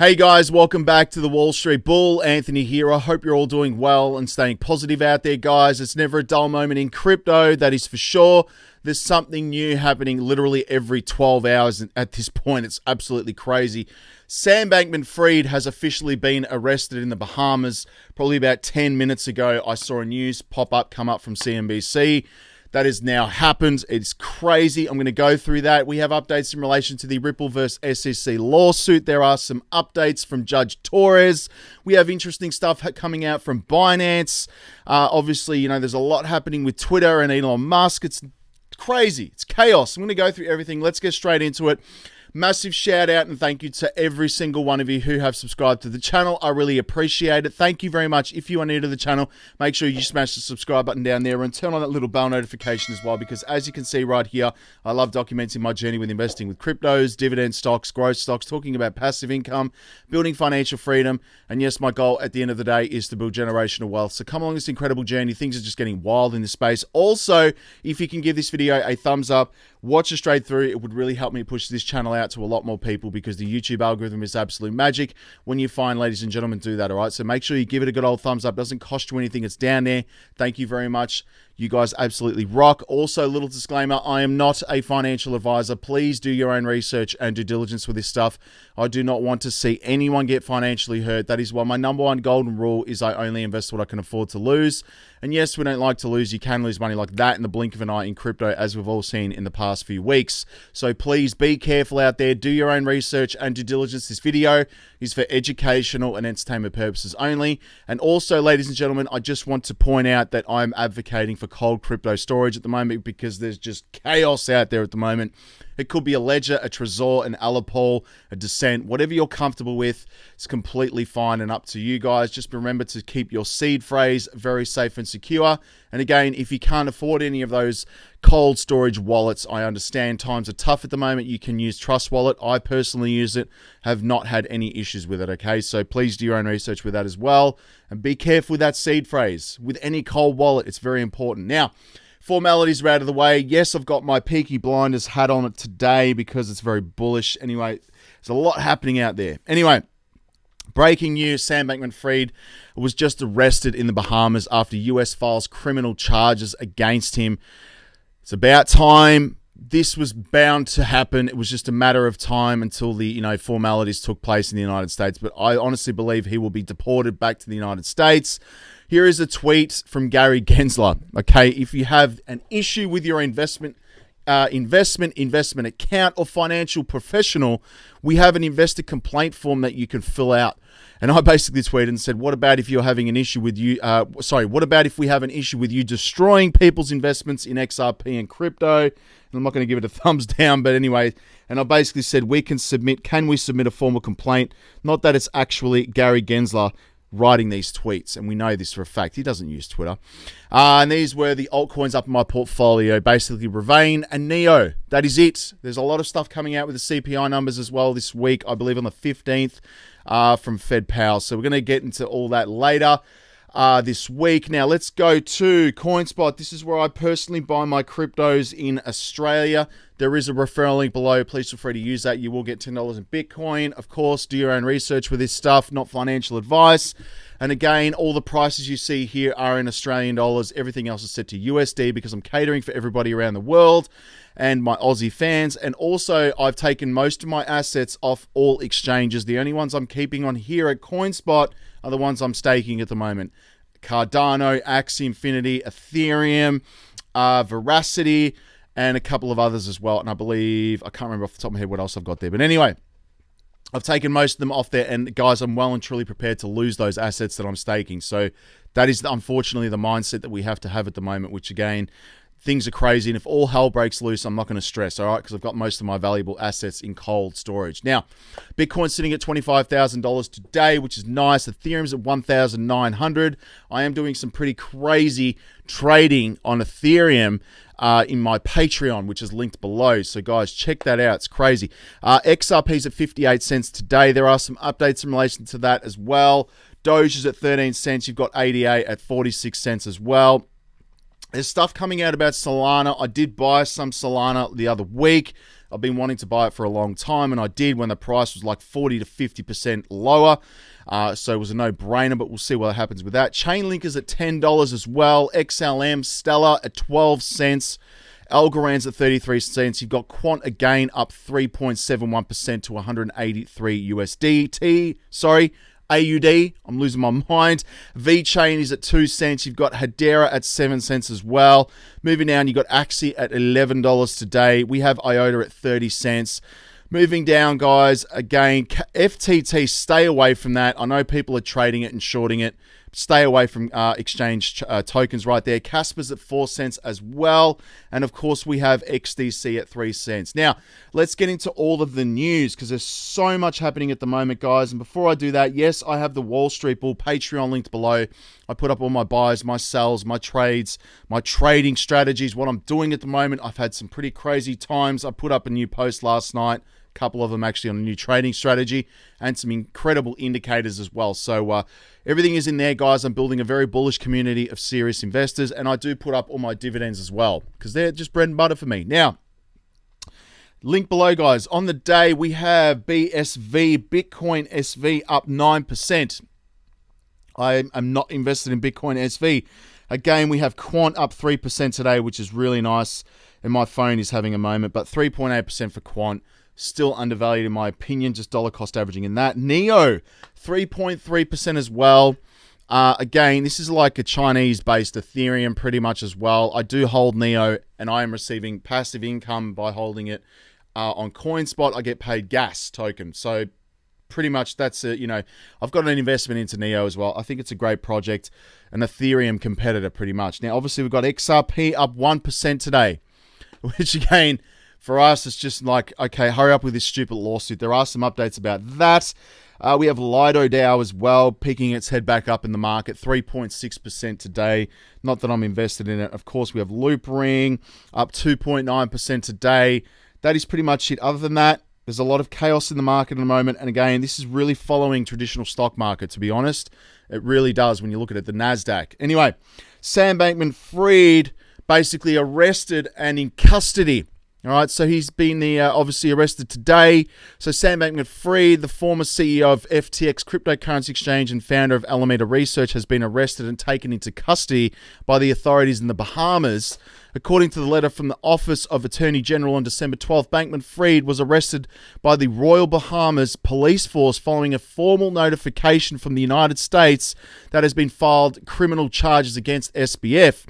Hey guys, welcome back to the Wall Street Bull. Anthony here. I hope you're all doing well and staying positive out there, guys. It's never a dull moment in crypto, that is for sure. There's something new happening literally every 12 hours at this point. It's absolutely crazy. Sam Bankman-Fried has officially been arrested in the Bahamas. Probably about 10 minutes ago, I saw a news pop-up come up from CNBC. That has now happened. It's crazy. I'm going to go through that. We have updates in relation to the Ripple versus SEC lawsuit. There are some updates from Judge Torres. We have interesting stuff coming out from Binance. Obviously, you know, there's a lot happening with Twitter and Elon Musk. It's crazy. It's chaos. I'm going to go through everything. Let's get straight into it. Massive shout out and thank you to every single one of you who have subscribed to the channel. I really appreciate it. Thank you very much. If you are new to the channel, make sure you smash the subscribe button down there and turn on that little bell notification as well, because as you can see right here, I love documenting my journey with investing with cryptos, dividend stocks, growth stocks, talking about passive income, building financial freedom. And yes, my goal at the end of the day is to build generational wealth. So come along this incredible journey. Things are just getting wild in this space. Also, if you can give this video a thumbs up, watch it straight through. It would really help me push this channel out to a lot more people, because the YouTube algorithm is absolute magic when you find, ladies and gentlemen, do that, all right? So make sure you give it a good old thumbs up. It doesn't cost you anything. It's down there. Thank you very much. You guys absolutely rock. Also, little disclaimer, I am not a financial advisor. Please do your own research and due diligence with this stuff. I do not want to see anyone get financially hurt. That is why my number one golden rule is I only invest what I can afford to lose. And yes, we don't like to lose. You can lose money like that in the blink of an eye in crypto, as we've all seen in the past few weeks. So please be careful out there. Do your own research and due diligence. This video is for educational and entertainment purposes only. And also, ladies and gentlemen, I just want to point out that I'm advocating for cold crypto storage at the moment, because there's just chaos out there at the moment. It could be a Ledger, a Trezor, an Alipol, a Descent, whatever you're comfortable with. It's completely fine and up to you guys. Just remember to keep your seed phrase very safe and secure. And again, if you can't afford any of those cold storage wallets, I understand times are tough at the moment. You can use Trust Wallet. I personally use it, have not had any issues with it, okay? So please do your own research with that as well. And be careful with that seed phrase. With any cold wallet, it's very important. Now, formalities are out of the way. Yes, I've got my Peaky Blinders hat on it today because it's very bullish. Anyway, there's a lot happening out there. Anyway, breaking news, Sam Bankman-Fried was just arrested in the Bahamas after US files criminal charges against him. It's about time. This was bound to happen. It was just a matter of time until the formalities took place in the United States. But I honestly believe he will be deported back to the United States. Here is a tweet from Gary Gensler. Okay, if you have an issue with your investment account or financial professional, we have an investor complaint form that you can fill out. And I basically tweeted and said, what about if you're having an issue with you, what about if we have an issue with you destroying people's investments in XRP and crypto? And I'm not going to give it a thumbs down, but anyway, and I basically said, can we submit a formal complaint? Not that it's actually Gary Gensler writing these tweets, and we know this for a fact. He doesn't use Twitter. And these were the altcoins up in my portfolio, basically Ravane and Neo. That is it. There's a lot of stuff coming out with the CPI numbers as well this week, I believe on the 15th from FedPal. So we're going to get into all that later this week. Now let's go to Coinspot. This is where I personally buy my cryptos in Australia. There is a referral link below. Please feel free to use that. You will get $10 in Bitcoin. Of course, do your own research with this stuff, not financial advice. And again, all the prices you see here are in Australian dollars. Everything else is set to USD because I'm catering for everybody around the world and my Aussie fans. And also, I've taken most of my assets off all exchanges. The only ones I'm keeping on here at Coinspot are the ones I'm staking at the moment. Cardano, Axie Infinity, Ethereum, Veracity, and a couple of others as well. And I believe, I can't remember off the top of my head what else I've got there. But anyway, I've taken most of them off there. And guys, I'm well and truly prepared to lose those assets that I'm staking. So that is unfortunately the mindset that we have to have at the moment, which again, things are crazy. And if all hell breaks loose, I'm not going to stress, all right? Because I've got most of my valuable assets in cold storage. Now, Bitcoin's sitting at $25,000 today, which is nice. Ethereum's at $1,900. I am doing some pretty crazy trading on Ethereum in my Patreon, which is linked below. So guys, check that out. It's crazy. XRP's at 58 cents today. There are some updates in relation to that as well. Doge is at 13 cents. You've got ADA at 46 cents as well. There's stuff coming out about Solana. I did buy some Solana the other week. I've been wanting to buy it for a long time, and I did when the price was like 40 to 50% lower. So it was a no-brainer, but we'll see what happens with that. Chainlink is at $10 as well. XLM, Stellar at 12 cents. Algorand's at 33 cents. You've got Quant again up 3.71% to 183 USDT. Sorry, AUD. I'm losing my mind. VeChain is at 2 cents. You've got Hedera at 7 cents as well. Moving down, you've got Axie at $11 today. We have IOTA at 30 cents. Moving down, guys, again, FTT, stay away from that. I know people are trading it and shorting it. Stay away from exchange tokens right there. Casper's at 4 cents as well. And, of course, we have XDC at 3 cents. Now, let's get into all of the news because there's so much happening at the moment, guys. And before I do that, yes, I have the Wall Street Bull Patreon linked below. I put up all my buys, my sells, my trades, my trading strategies, what I'm doing at the moment. I've had some pretty crazy times. I put up a new post last night. Couple of them actually on a new trading strategy and some incredible indicators as well. So everything is in there, guys. I'm building a very bullish community of serious investors, and I do put up all my dividends as well because they're just bread and butter for me. Now, link below, guys. On the day, we have BSV, Bitcoin SV up 9%. I am not invested in Bitcoin SV. Again, we have Quant up 3% today, which is really nice, and my phone is having a moment, but 3.8% for Quant. Still undervalued in my opinion, just dollar cost averaging in that. Neo, 3.3% as well. Again, this is like a Chinese-based Ethereum pretty much as well. I do hold Neo, and I am receiving passive income by holding it. On Coinspot, I get paid gas token. So pretty much that's it. You know, I've got an investment into Neo as well. I think it's a great project, an Ethereum competitor pretty much. Now, obviously, we've got XRP up 1% today, which again, for us, it's just like, okay, hurry up with this stupid lawsuit. There are some updates about that. We have Lido DAO as well, peeking its head back up in the market, 3.6% today. Not that I'm invested in it. Of course, we have Loopring, up 2.9% today. That is pretty much it. Other than that, there's a lot of chaos in the market at the moment. And again, this is really following traditional stock market, to be honest. It really does when you look at it, the NASDAQ. Anyway, Sam Bankman-Fried basically arrested and in custody. All right, so he's been obviously arrested today. So Sam Bankman-Fried, the former CEO of FTX cryptocurrency exchange and founder of Alameda Research, has been arrested and taken into custody by the authorities in the Bahamas. According to the letter from the Office of Attorney General on December 12th, Bankman-Fried was arrested by the Royal Bahamas Police Force following a formal notification from the United States that has been filed criminal charges against SBF.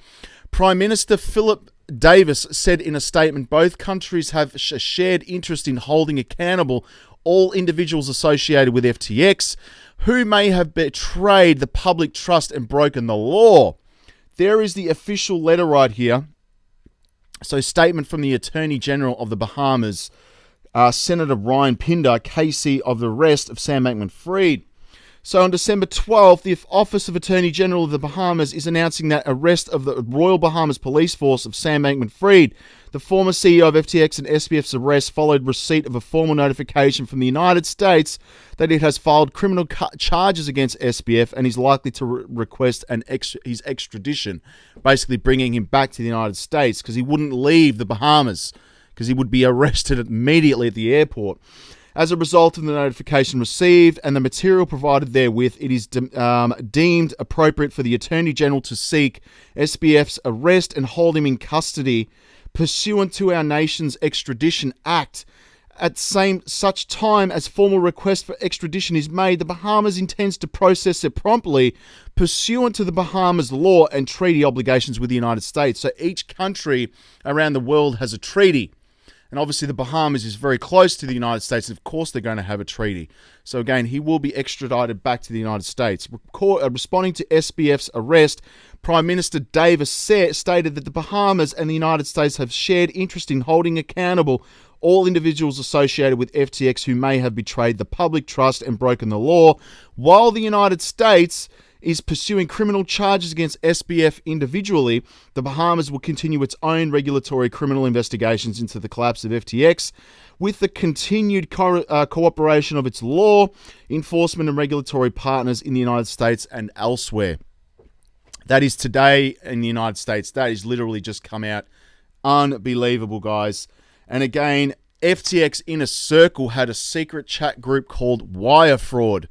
Prime Minister Philip Davis said in a statement, both countries have a shared interest in holding accountable all individuals associated with FTX who may have betrayed the public trust and broken the law. There is the official letter right here. So, statement from the Attorney General of the Bahamas, Senator Ryan Pinder, KC, of the arrest of Sam Bankman-Fried. So on December 12th, the Office of Attorney General of the Bahamas is announcing that arrest of the Royal Bahamas Police Force of Sam Bankman-Fried. The former CEO of FTX and SBF's arrest followed receipt of a formal notification from the United States that it has filed criminal charges against SBF and is likely to request his extradition, basically bringing him back to the United States because he wouldn't leave the Bahamas because he would be arrested immediately at the airport. As a result of the notification received and the material provided therewith, it is deemed appropriate for the Attorney General to seek SBF's arrest and hold him in custody pursuant to our nation's Extradition Act. At such time as formal request for extradition is made, the Bahamas intends to process it promptly pursuant to the Bahamas law and treaty obligations with the United States. So each country around the world has a treaty. And obviously the Bahamas is very close to the United States. And of course, they're going to have a treaty. So again, he will be extradited back to the United States. Responding to SBF's arrest, Prime Minister Davis stated that the Bahamas and the United States have shared interest in holding accountable all individuals associated with FTX who may have betrayed the public trust and broken the law, while the United States is pursuing criminal charges against SBF individually. The Bahamas will continue its own regulatory criminal investigations into the collapse of FTX with the continued cooperation of its law enforcement and regulatory partners in the United States and elsewhere. That is today in the United States. That is literally just come out. Unbelievable, guys. And again, FTX Inner Circle had a secret chat group called Wire Fraud.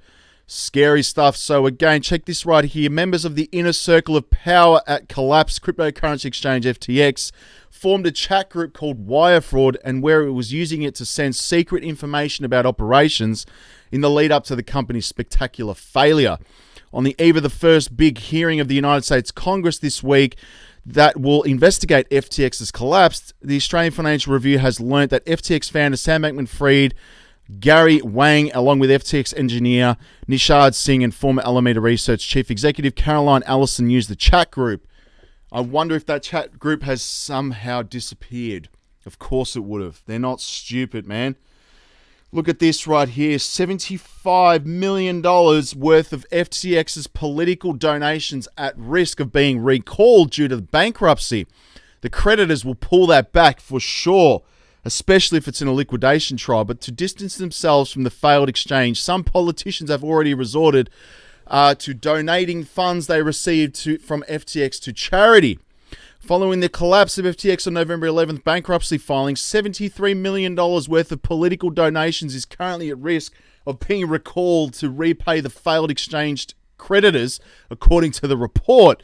Scary stuff. So again, check this right here. Members of the Inner Circle of Power at collapsed cryptocurrency exchange FTX formed a chat group called Wire Fraud, and where it was using it to send secret information about operations in the lead up to the company's spectacular failure. On the eve of the first big hearing of the United States Congress this week that will investigate FTX's collapse, the Australian Financial Review has learnt that FTX founder Sam Bankman-Fried, Gary Wang, along with FTX engineer Nishad Singh and former Alameda Research Chief Executive Caroline Allison used the chat group. I wonder if that chat group has somehow disappeared. Of course it would have. They're not stupid, man. Look at this right here. $75 million worth of FTX's political donations at risk of being recalled due to the bankruptcy. The creditors will pull that back for sure, especially if it's in a liquidation trial. But to distance themselves from the failed exchange, some politicians have already resorted to donating funds they received from FTX to charity. Following the collapse of FTX on November 11th bankruptcy filing, $73 million worth of political donations is currently at risk of being recalled to repay the failed exchange creditors, according to the report.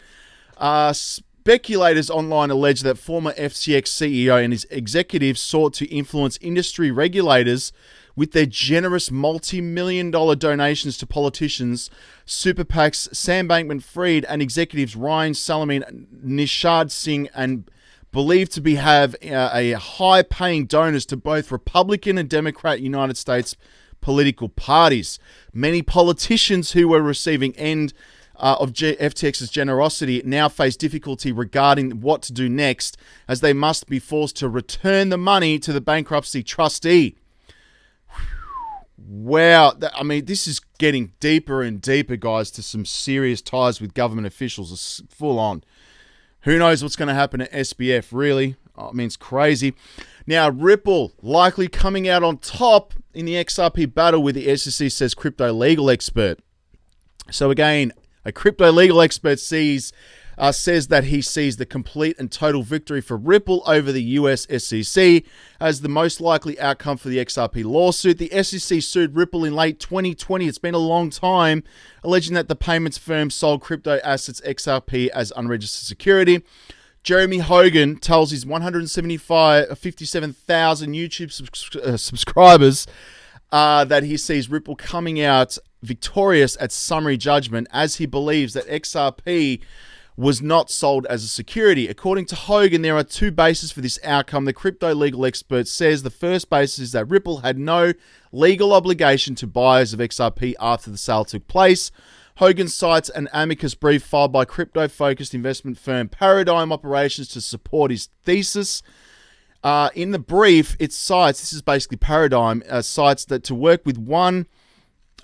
Speculators online allege that former FTX CEO and his executives sought to influence industry regulators with their generous multi-million-dollar donations to politicians, super PACs, Sam Bankman-Fried, and executives Ryan Salamine, Nishad Singh, and believed to have a high-paying donors to both Republican and Democrat United States political parties. Many politicians who were receiving end of FTX's generosity now face difficulty regarding what to do next, as they must be forced to return the money to the bankruptcy trustee. Wow, I mean, this is getting deeper and deeper, guys, to some serious ties with government officials. It's full on. Who knows what's going to happen at SBF, really? I mean, it's crazy. Now, Ripple likely coming out on top in the XRP battle with the SEC, says crypto legal expert. So again, a crypto legal expert says that he sees the complete and total victory for Ripple over the US SEC as the most likely outcome for the XRP lawsuit. The SEC sued Ripple in late 2020. It's been a long time, alleging that the payments firm sold crypto assets XRP as unregistered security. Jeremy Hogan tells his 157,000 YouTube subscribers that he sees Ripple coming out victorious at summary judgment, as he believes that XRP was not sold as a security. According to Hogan, there are two bases for this outcome. The crypto legal expert says the first basis is that Ripple had no legal obligation to buyers of XRP after the sale took place. Hogan cites an amicus brief filed by crypto-focused investment firm Paradigm Operations to support his thesis. In the brief, it cites, this is basically Paradigm, cites that to work with one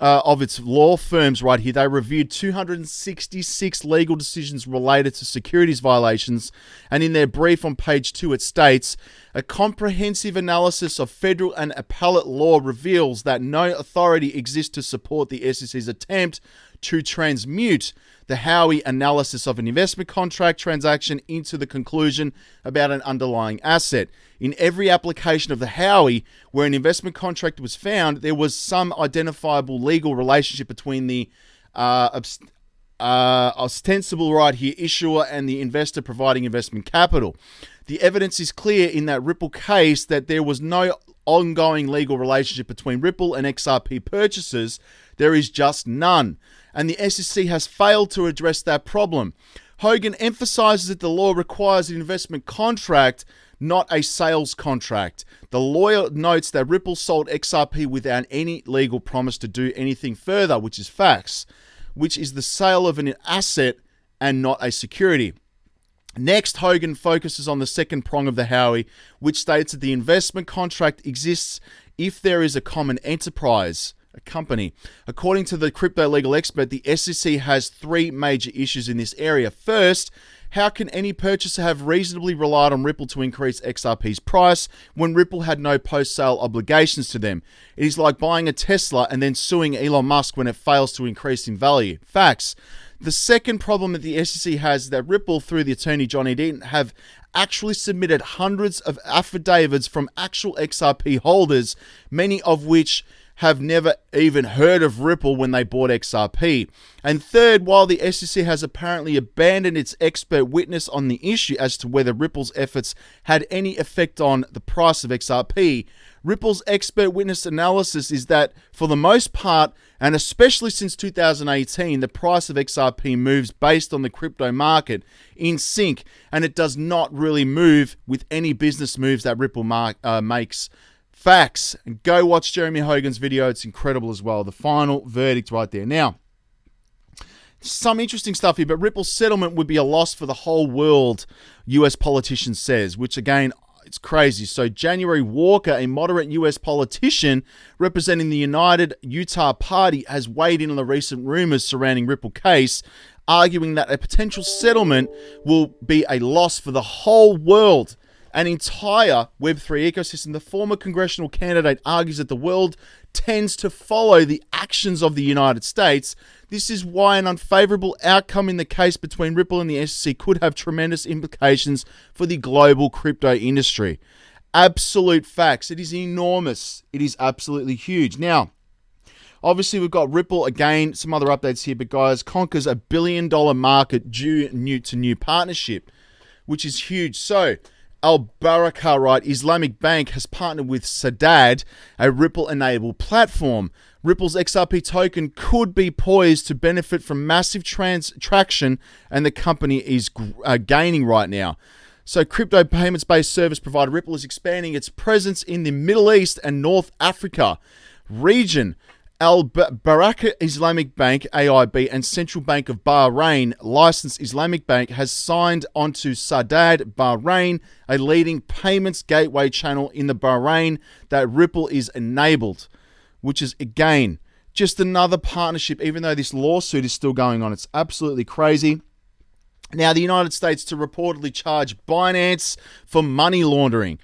of its law firms right here, they reviewed 266 legal decisions related to securities violations, and in their brief on page 2 it states, a comprehensive analysis of federal and appellate law reveals that no authority exists to support the SEC's attempt to transmute the Howey analysis of an investment contract transaction into the conclusion about an underlying asset. In every application of the Howey where an investment contract was found, there was some identifiable legal relationship between the ostensible right here issuer and the investor providing investment capital. The evidence is clear in that Ripple case that there was no ongoing legal relationship between Ripple and XRP purchasers. There is just none. And the SEC has failed to address that problem. Hogan emphasizes that the law requires an investment contract, not a sales contract. The lawyer notes that Ripple sold XRP without any legal promise to do anything further, which is facts, which is the sale of an asset and not a security. Next, Hogan focuses on the second prong of the Howey, which states that the investment contract exists if there is a common enterprise, a company. According to the crypto legal expert, the SEC has three major issues in this area. First, how can any purchaser have reasonably relied on Ripple to increase XRP's price when Ripple had no post-sale obligations to them? It is like buying a Tesla and then suing Elon Musk when it fails to increase in value. Facts. The second problem that the SEC has is that Ripple, through the attorney Johnny Deaton, have actually submitted hundreds of affidavits from actual XRP holders, many of which have never even heard of Ripple when they bought XRP. And third, while the SEC has apparently abandoned its expert witness on the issue as to whether Ripple's efforts had any effect on the price of XRP, Ripple's expert witness analysis is that, for the most part, and especially since 2018, the price of XRP moves based on the crypto market in sync, and it does not really move with any business moves that Ripple makes. Facts. And go watch Jeremy Hogan's video. It's incredible as well. The final verdict right there. Now, some interesting stuff here, but Ripple's settlement would be a loss for the whole world, US politician says, which again, it's crazy. So January Walker, a moderate US politician representing the United Utah Party, has weighed in on the recent rumors surrounding Ripple case, arguing that a potential settlement will be a loss for the whole world, an entire Web3 ecosystem. The former congressional candidate argues that the world tends to follow the actions of the United States. This is why an unfavorable outcome in the case between Ripple and the SEC could have tremendous implications for the global crypto industry. Absolute facts. It is enormous. It is absolutely huge. Now, obviously, we've got Ripple, again, some other updates here, but guys, conquers $1 billion market due to new partnership, which is huge. So, Al Baraka, right, Islamic Bank has partnered with Sadad, a Ripple-enabled platform. Ripple's XRP token could be poised to benefit from massive traction, and the company is gaining right now. So, crypto payments-based service provider Ripple is expanding its presence in the Middle East and North Africa region. Al Baraka Islamic Bank, AIB, and Central Bank of Bahrain, licensed Islamic Bank, has signed onto Sadad Bahrain, a leading payments gateway channel in the Bahrain that Ripple is enabled, which is, again, just another partnership, even though this lawsuit is still going on. It's absolutely crazy. Now, the United States to reportedly charge Binance for money laundering.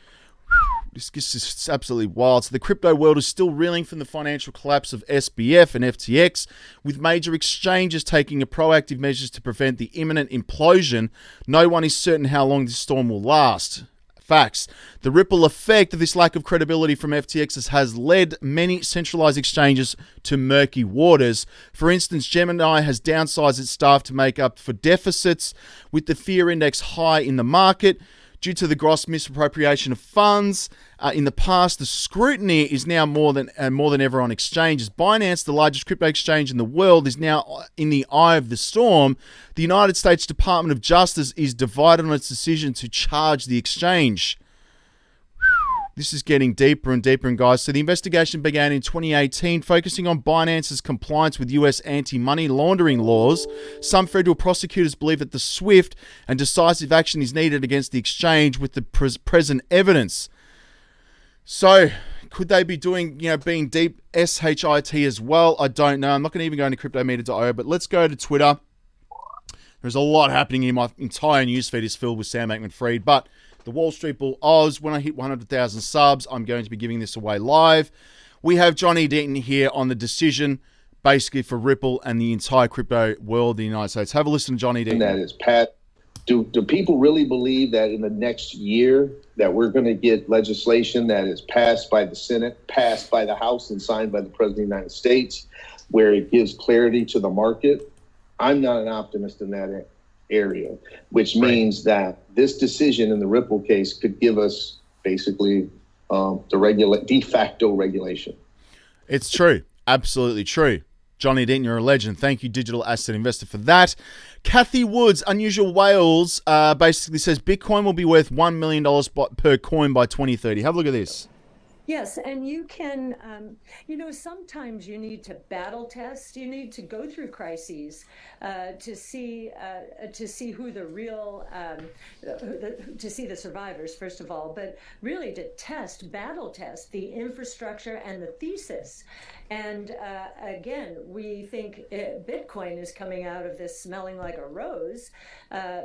This is absolutely wild. So the crypto world is still reeling from the financial collapse of SBF and FTX, with major exchanges taking proactive measures to prevent the imminent implosion. No one is certain how long this storm will last. Facts. The ripple effect of this lack of credibility from FTX has led many centralized exchanges to murky waters. For instance, Gemini has downsized its staff to make up for deficits, with the fear index high in the market. Due to the gross misappropriation of funds in the past, the scrutiny is now more than ever on exchanges. Binance, the largest crypto exchange in the world, is now in the eye of the storm. The United States Department of Justice is divided on its decision to charge the exchange. This is getting deeper and deeper, and guys. So the investigation began in 2018, focusing on Binance's compliance with U.S. anti-money laundering laws. Some federal prosecutors believe that the swift and decisive action is needed against the exchange with the present evidence. So, could they be doing, being deep SHIT as well? I don't know. I'm not going to even go into cryptometer.io, but let's go to Twitter. There's a lot happening here. My entire newsfeed is filled with Sam Bankman-Fried, but the Wall Street Bull Oz, when I hit 100,000 subs, I'm going to be giving this away live. We have Johnny Deaton here on the decision, basically for Ripple and the entire crypto world in the United States. Have a listen to Johnny Deaton. That is Pat. Do people really believe that in the next year that we're going to get legislation that is passed by the Senate, passed by the House, and signed by the President of the United States, where it gives clarity to the market? I'm not an optimist in that area, which means that this decision in the Ripple case could give us basically the de facto regulation. It's true. Absolutely true. Johnny Deaton, you're a legend. Thank you, Digital Asset Investor, for that. Kathy Woods, Unusual Whales, basically says Bitcoin will be worth $1 million per coin by 2030. Have a look at this. Yes, and you can, sometimes you need to battle test. You need to go through crises to see who the real, to see the survivors, first of all, but really to battle test the infrastructure and the thesis. And again, we think Bitcoin is coming out of this smelling like a rose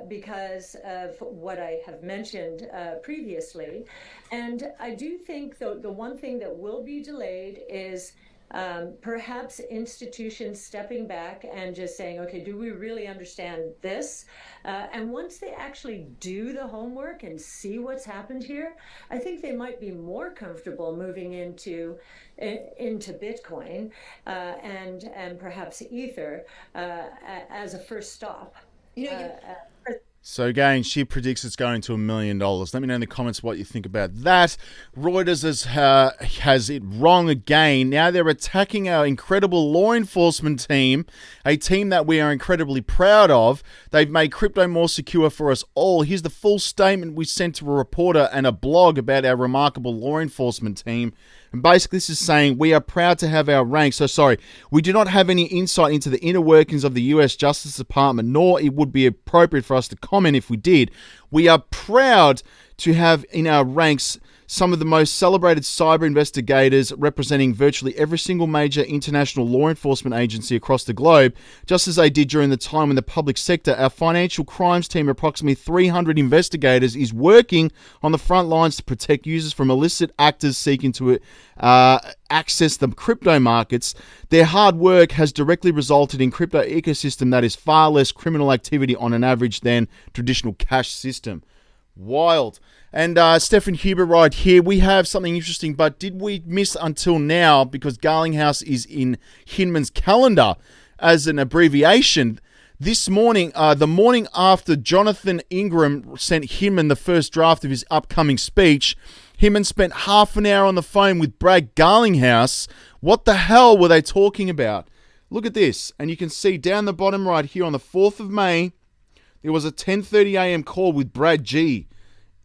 because of what I have mentioned previously. And I do think, though, the one thing that will be delayed is perhaps institutions stepping back and just saying, okay, do we really understand this? And once they actually do the homework and see what's happened here, I think they might be more comfortable moving into Bitcoin and perhaps Ether as a first stop. So again, she predicts it's going to $1 million. Let me know in the comments what you think about that. Reuters has it wrong again. Now they're attacking our incredible law enforcement team, a team that we are incredibly proud of. They've made crypto more secure for us all. Here's the full statement we sent to a reporter and a blog about our remarkable law enforcement team. And basically this is saying we are proud to have our ranks. So sorry, we do not have any insight into the inner workings of the US Justice Department, nor it would be appropriate for us to comment if we did. We are proud to have in our ranks some of the most celebrated cyber investigators representing virtually every single major international law enforcement agency across the globe, just as they did during the time in the public sector. Our financial crimes team, approximately 300 investigators, is working on the front lines to protect users from illicit actors seeking to access the crypto markets. Their hard work has directly resulted in crypto ecosystem that is far less criminal activity on an average than traditional cash system. Wild. And Stefan Huber right here, we have something interesting, but did we miss until now, because Garlinghouse is in Hinman's calendar as an abbreviation. This morning, the morning after Jonathan Ingram sent Hinman the first draft of his upcoming speech, Hinman spent half an hour on the phone with Brad Garlinghouse. What the hell were they talking about? Look at this, and you can see down the bottom right here on the 4th of May, there was a 10:30 a.m. call with Brad G.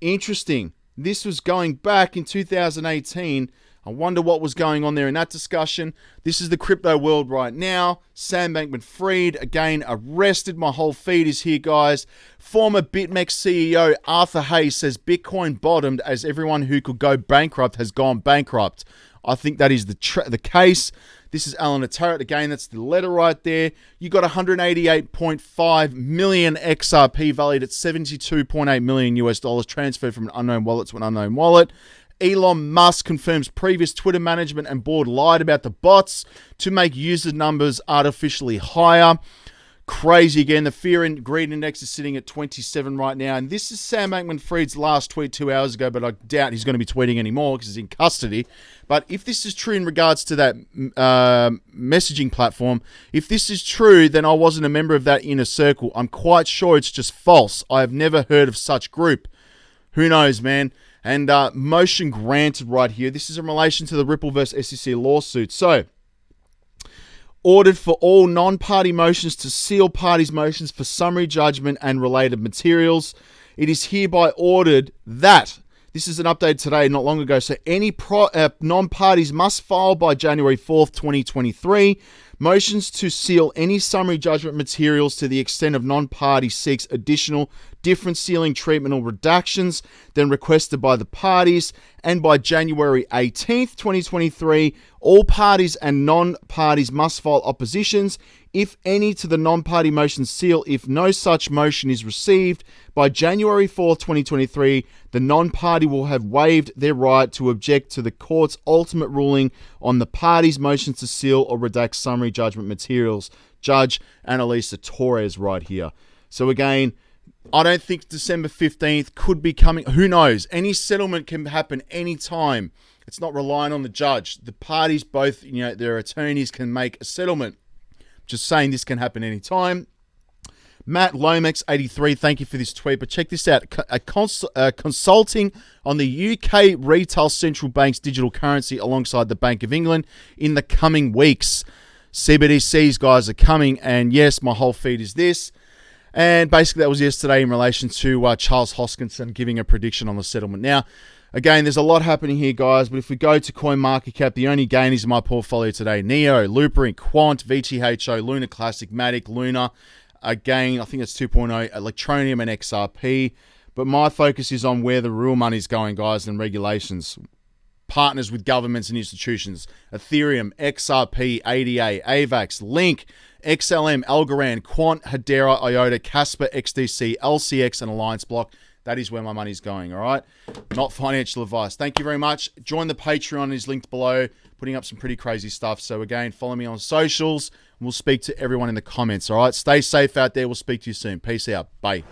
Interesting. This was going back in 2018. I wonder what was going on there in that discussion. This is the crypto world right now. Sam Bankman-Fried, again, arrested. My whole feed is here, guys. Former BitMEX CEO Arthur Hayes says Bitcoin bottomed as everyone who could go bankrupt has gone bankrupt. I think that is the case. This is Alan Tarrant. Again, that's the letter right there. You got 188.5 million XRP valued at $72.8 million US dollars transferred from an unknown wallet to an unknown wallet. Elon Musk confirms previous Twitter management and board lied about the bots to make user numbers artificially higher. Crazy again. The fear and greed index is sitting at 27 right now. And this is Sam Bankman-Fried's last tweet 2 hours ago, but I doubt he's going to be tweeting anymore because he's in custody. But if this is true in regards to that messaging platform, if this is true, then I wasn't a member of that inner circle. I'm quite sure it's just false. I have never heard of such group. Who knows, man? And motion granted right here. This is in relation to the Ripple vs. SEC lawsuit. So, ordered for all non-party motions to seal parties' motions for summary judgment and related materials. It is hereby ordered that, this is an update today, not long ago, so any non-parties must file by January 4th, 2023, motions to seal any summary judgment materials to the extent of non-party seeks additional different sealing treatment or redactions than requested by the parties, and by January 18th, 2023, all parties and non-parties must file oppositions, if any, to the non-party motion seal. If no such motion is received by January 4th, 2023, the non-party will have waived their right to object to the court's ultimate ruling on the party's motions to seal or redact summary judgment materials. Judge Annalisa Torres right here. So again, I don't think December 15th could be coming. Who knows? Any settlement can happen anytime. It's not relying on the judge. The parties, both, their attorneys can make a settlement. Just saying this can happen anytime. Matt Lomax 83, thank you for this tweet. But check this out. Consulting on the UK retail central bank's digital currency alongside the Bank of England in the coming weeks. CBDCs, guys, are coming. And yes, my whole feed is this. And basically that was yesterday in relation to Charles Hoskinson giving a prediction on the settlement. Now, again, there's a lot happening here, guys, but if we go to CoinMarketCap, the only gainers in my portfolio today: Neo, Loopring, Quant, VTHO, Luna Classic, Matic, Luna. Again, I think it's 2.0, Electronium and XRP. But my focus is on where the real money's going, guys, and regulations. Partners with governments and institutions: Ethereum, XRP, ADA, AVAX, Link, XLM, Algorand, Quant, Hedera, IOTA, Casper, XDC, LCX, and Alliance Block. That is where my money's going, all right? Not financial advice. Thank you very much. Join the Patreon, is linked below. Putting up some pretty crazy stuff. So again, follow me on socials. We'll speak to everyone in the comments, all right? Stay safe out there. We'll speak to you soon. Peace out. Bye.